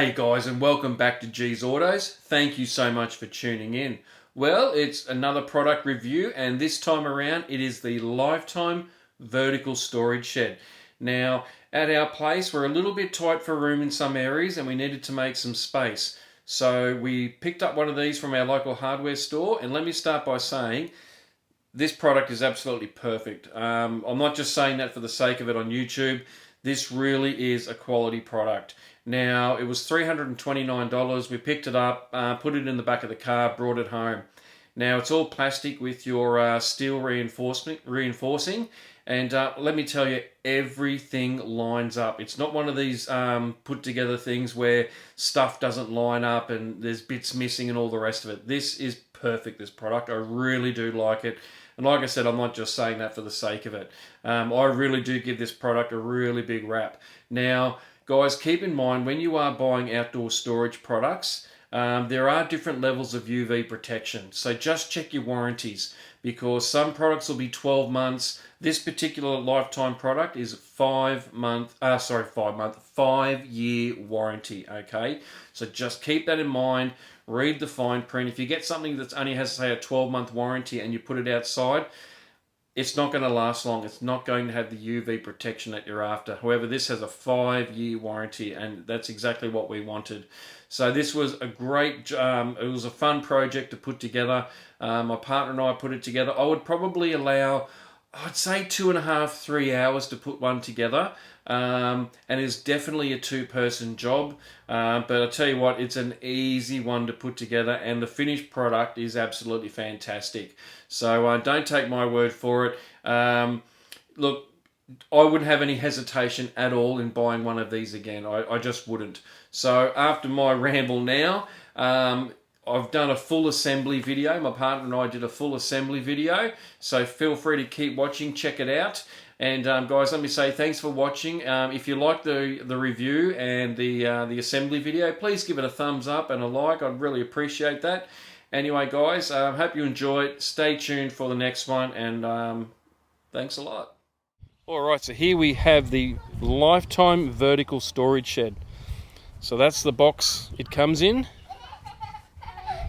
Hey guys, and welcome back to G's Autos. Thank you so much for tuning in. Well, it's another product review, and this time around it is the Lifetime Vertical Storage Shed. Now, at our place, we're a little bit tight for room in some areas and we needed to make some space. So we picked up one of these from our local hardware store, and let me start by saying this product is absolutely perfect. I'm not just saying that for the sake of it on YouTube. This really is a quality product. Now, it was $329. We picked it up, put it in the back of the car, brought it home. Now, it's all plastic with your steel reinforcing, and let me tell you, everything lines up. It's not one of these put together things where stuff doesn't line up and there's bits missing and all the rest of it. This is perfect, this product. I really do like it. And like I said, I'm not just saying that for the sake of it. I really do give this product a really big rap. Now, guys, keep in mind when you are buying outdoor storage products, there are different levels of UV protection. So just check your warranties, because some products will be 12 months. This particular Lifetime product is 5-year warranty, okay? So just keep that in mind. Read the fine print. If you get something that only has, say, a 12-month warranty and you put it outside, it's not going to last long. It's not going to have the UV protection that you're after. However, this has a 5-year warranty, and that's exactly what we wanted. So this was a great, it was a fun project to put together. My partner and I put it together. I would probably allow, I'd say 2.5, 3 hours to put one together. And it's definitely a two-person job. But I tell you what, it's an easy one to put together, and the finished product is absolutely fantastic. So don't take my word for it. Look, I wouldn't have any hesitation at all in buying one of these again. I just wouldn't. So after my ramble now, I've done a full assembly video. My partner and I did a full assembly video. So feel free to keep watching, check it out. And guys, let me say thanks for watching. If you like the review and the assembly video, please give it a thumbs up and a like. I'd really appreciate that. Anyway, guys, hope you enjoyed. Stay tuned for the next one, and thanks a lot. Alright, so here we have the Lifetime Vertical Storage Shed. So that's the box it comes in.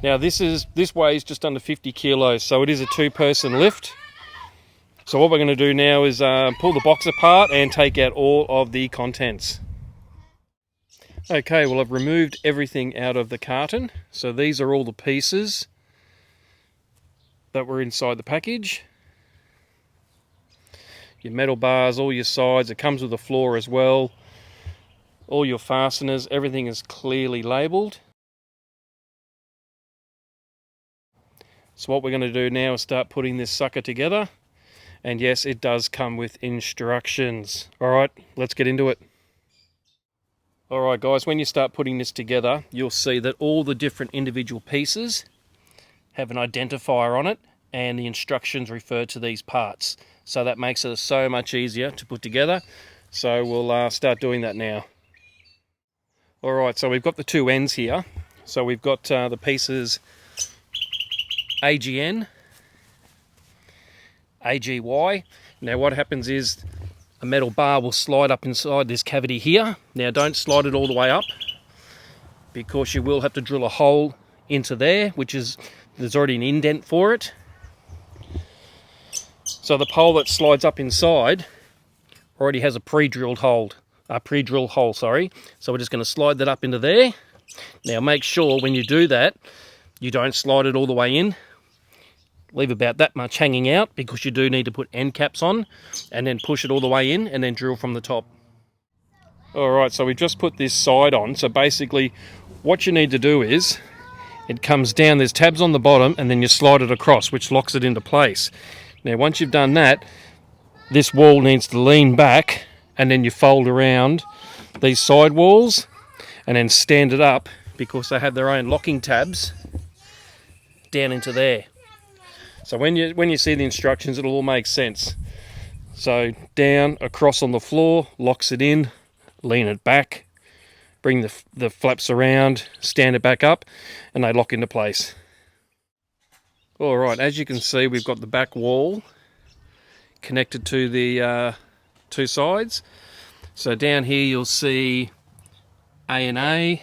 Now this weighs just under 50 kilos, so it is a two-person lift. So what we're going to do now is pull the box apart and take out all of the contents. Okay, well, I've removed everything out of the carton. So these are all the pieces that were inside the package. Your metal bars, all your sides, it comes with a floor as well. All your fasteners, everything is clearly labelled. So what we're going to do now is start putting this sucker together. And yes, it does come with instructions. Alright, let's get into it. Alright guys, when you start putting this together, you'll see that all the different individual pieces have an identifier on it, and the instructions refer to these parts. So that makes it so much easier to put together. So we'll start doing that now. Alright, so we've got the two ends here. So we've got the pieces AGN, AGY. Now what happens is a metal bar will slide up inside this cavity here. Now don't slide it all the way up, because you will have to drill a hole into there, there's already an indent for it. So the pole that slides up inside already has a pre-drill hole, So we're just going to slide that up into there. Now make sure when you do that, you don't slide it all the way in. Leave about that much hanging out, because you do need to put end caps on, and then push it all the way in and then drill from the top. Alright, so we just put this side on. So basically what you need to do is, it comes down, there's tabs on the bottom, and then you slide it across, which locks it into place. Now once you've done that, this wall needs to lean back, and then you fold around these side walls and then stand it up, because they have their own locking tabs down into there. So when you see the instructions, it'll all make sense. So down, across on the floor, locks it in, lean it back, bring the flaps around, stand it back up, and they lock into place. Alright, as you can see, we've got the back wall connected to the two sides. So down here you'll see A and A,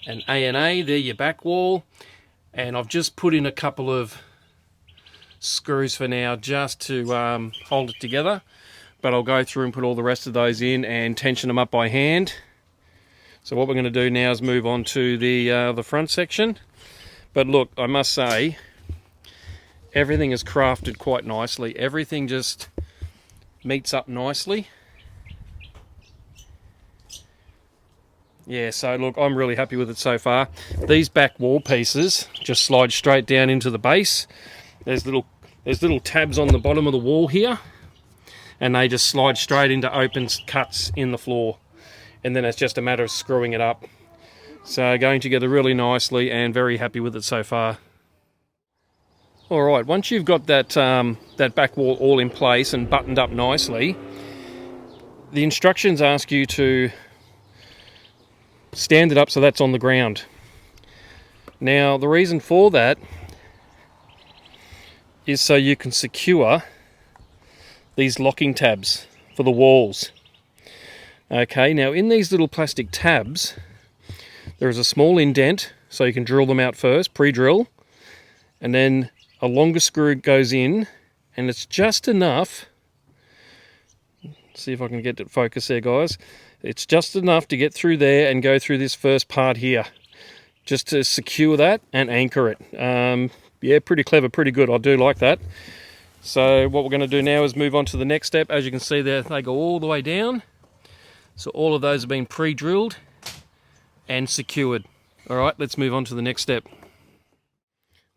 and A&A, they're your back wall. And I've just put in a couple of screws for now just to hold it together. But I'll go through and put all the rest of those in and tension them up by hand. So what we're going to do now is move on to the front section. But look, I must say, everything is crafted quite nicely. Everything just meets up nicely. Yeah, so look, I'm really happy with it so far. These back wall pieces just slide straight down into the base. There's little tabs on the bottom of the wall here, and they just slide straight into open cuts in the floor. And then it's just a matter of screwing it up. So going together really nicely, and very happy with it so far. All right, once you've got that back wall all in place and buttoned up nicely, the instructions ask you to stand it up so that's on the ground. Now, the reason for that is so you can secure these locking tabs for the walls. Okay, now in these little plastic tabs, there is a small indent, so you can drill them out first, pre-drill, and then a longer screw goes in, and it's just enough. See if I can get it focus there, guys. It's just enough to get through there and go through this first part here, just to secure that and anchor it. Yeah, pretty clever, pretty good. I do like that. So what we're going to do now is move on to the next step. As you can see there, they go all the way down. So all of those have been pre-drilled and secured. All right, let's move on to the next step.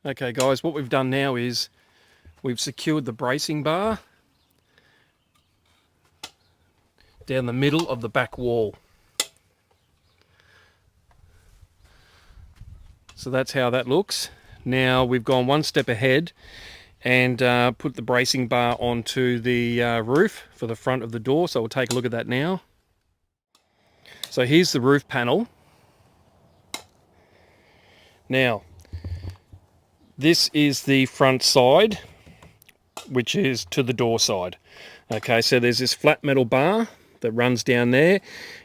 Okay guys, what we've done now is we've secured the bracing bar down the middle of the back wall. So that's how that looks. Now we've gone one step ahead and put the bracing bar onto the roof for the front of the door. So we'll take a look at that now. So here's the roof panel. Now, this is the front side, which is to the door side. Okay, so there's this flat metal bar that runs down there.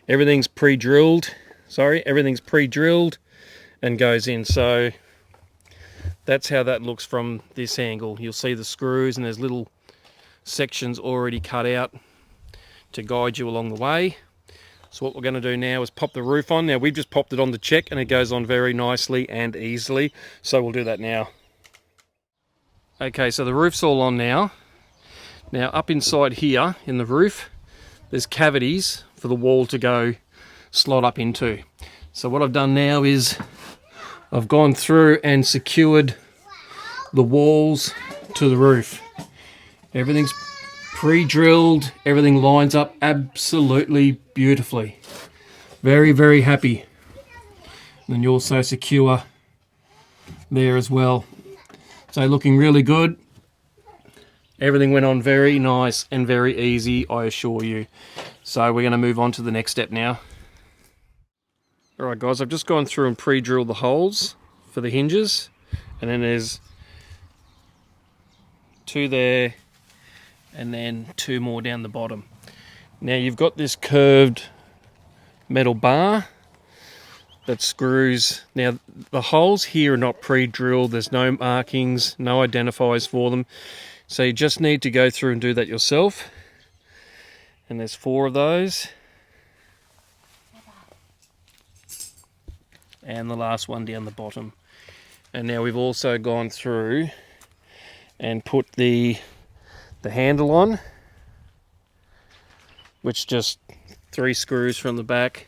Everything's pre-drilled. Everything's pre-drilled and goes in. So that's how that looks from this angle. You'll see the screws, and there's little sections already cut out to guide you along the way. So what we're going to do now is pop the roof on. Now we've just popped it on the check and it goes on very nicely and easily. So we'll do that now. Okay, so the roof's all on now. Now up inside here in the roof, there's cavities for the wall to go slot up into. So what I've done now is I've gone through and secured the walls to the roof. Everything's pre-drilled, everything lines up absolutely beautifully. Very, very happy. And then you also secure there as well. So looking really good. Everything went on very nice and very easy, I assure you. So we're going to move on to the next step now. Alright guys, I've just gone through and pre-drilled the holes for the hinges. And then there's 2 there, and then 2 more down the bottom. Now you've got this curved metal bar that screws. Now the holes here are not pre-drilled, there's no markings, no identifiers for them. So you just need to go through and do that yourself. And there's 4 of those. And the last one down the bottom. And now we've also gone through and put the handle on, which just 3 screws from the back,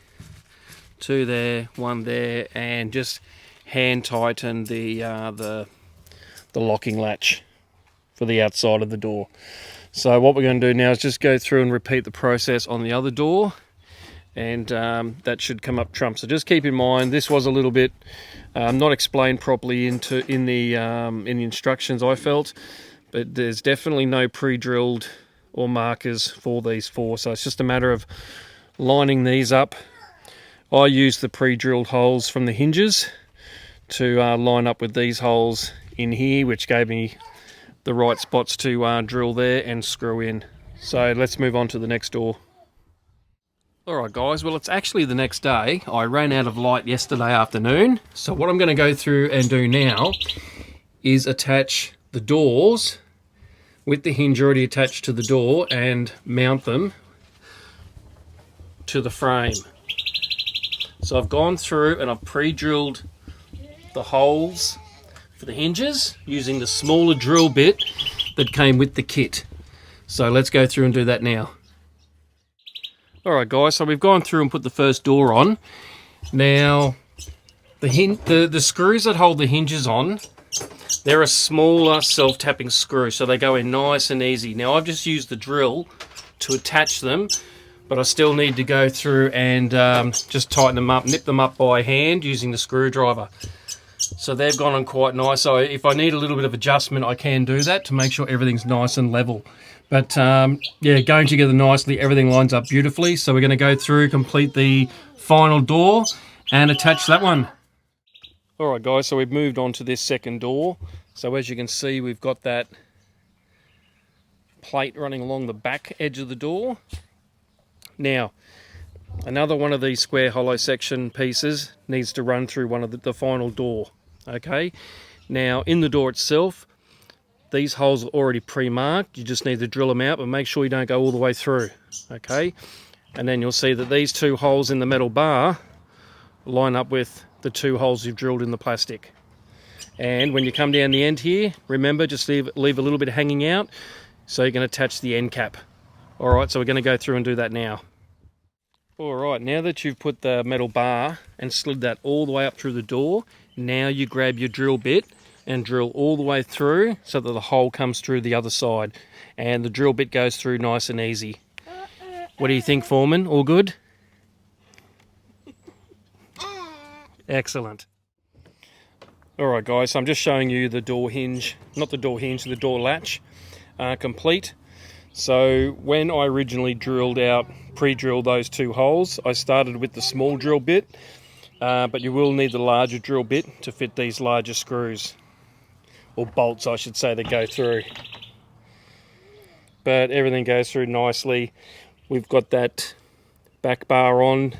2 there, 1 there, and just hand tighten the locking latch for the outside of the door. So what we're going to do now is just go through and repeat the process on the other door, and that should come up trump. So just keep in mind this was a little bit not explained properly in the instructions, I felt. But there's definitely no pre-drilled or markers for these 4, so it's just a matter of lining these up. I used the pre-drilled holes from the hinges to line up with these holes in here, which gave me the right spots to drill there and screw in. So let's move on to the next door. Alright guys, well it's actually the next day. I ran out of light yesterday afternoon. So what I'm going to go through and do now is attach the doors with the hinge already attached to the door and mount them to the frame. So I've gone through and I've pre-drilled the holes for the hinges using the smaller drill bit that came with the kit. So let's go through and do that now. Alright guys, so we've gone through and put the first door on. Now, the screws that hold the hinges on, they're a smaller self-tapping screw, so they go in nice and easy. Now I've just used the drill to attach them, but I still need to go through and just tighten them up, nip them up by hand using the screwdriver. So they've gone on quite nice. So if I need a little bit of adjustment, I can do that to make sure everything's nice and level. But yeah, going together nicely, everything lines up beautifully. So we're going to go through, complete the final door and attach that one. All right guys, so we've moved on to this second door. So as you can see, we've got that plate running along the back edge of the door. Now, another one of these square hollow section pieces needs to run through one of the final door. Okay, now in the door itself, these holes are already pre-marked. You just need to drill them out, but make sure you don't go all the way through. Okay, and then you'll see that these two holes in the metal bar line up with the two holes you've drilled in the plastic. And when you come down the end here, remember, just leave a little bit hanging out so you can attach the end cap. All right, so we're going to go through and do that now. All right, now that you've put the metal bar and slid that all the way up through the door, now you grab your drill bit and drill all the way through so that the hole comes through the other side. And the drill bit goes through nice and easy. What do you think, Foreman? All good? Excellent. All right, guys, so I'm just showing you the door hinge, not the door hinge, the door latch complete. So when I originally pre-drilled those two holes, I started with the small drill bit, but you will need the larger drill bit to fit these larger screws, or bolts I should say, that go through. But everything goes through nicely. We've got that back bar on,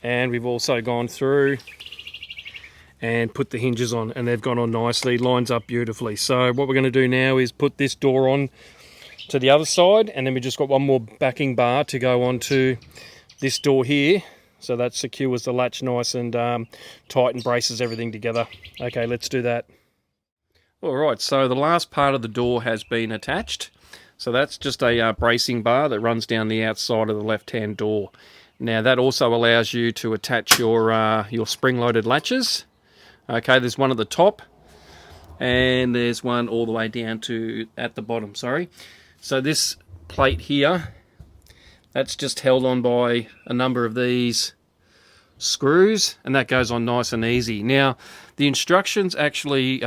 and we've also gone through and put the hinges on, and they've gone on nicely, lines up beautifully. So what we're going to do now is put this door on to the other side, and then we just got one more backing bar to go onto this door here, so that secures the latch nice and tight and braces everything together. Okay, let's do that. Alright, so the last part of the door has been attached. So that's just a bracing bar that runs down the outside of the left-hand door. Now that also allows you to attach your spring-loaded latches. Okay, there's one at the top, and there's one all the way down to at the bottom, sorry. So this plate here, that's just held on by a number of these screws, and that goes on nice and easy. Now, the instructions actually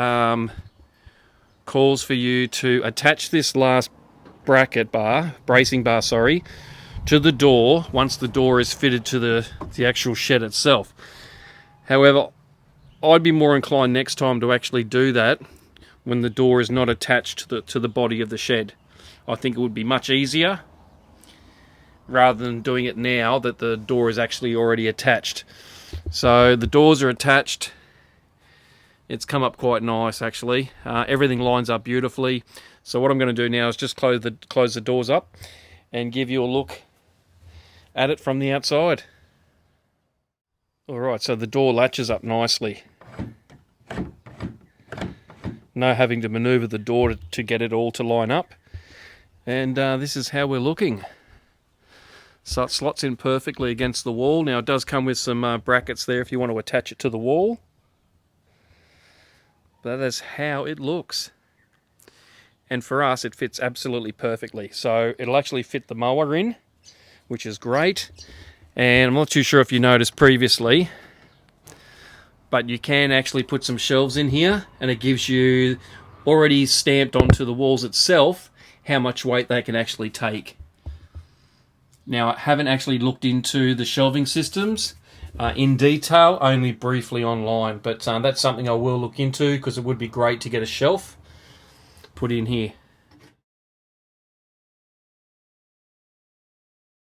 calls for you to attach this last bracing bar, to the door once the door is fitted to the actual shed itself. However, I'd be more inclined next time to actually do that when the door is not attached to the body of the shed. I think it would be much easier rather than doing it now that the door is actually already attached. So the doors are attached. It's come up quite nice actually. Everything lines up beautifully. So what I'm going to do now is just close the doors up and give you a look at it from the outside. Alright, so the door latches up nicely. No having to maneuver the door to get it all to line up. And this is how we're looking. So it slots in perfectly against the wall. Now it does come with some brackets there if you want to attach it to the wall. But that's how it looks. And for us, it fits absolutely perfectly. So it'll actually fit the mower in, which is great. And I'm not too sure if you noticed previously, but you can actually put some shelves in here, and it gives you already stamped onto the walls itself how much weight they can actually take. Now, I haven't actually looked into the shelving systems in detail, only briefly online, but that's something I will look into because it would be great to get a shelf put in here.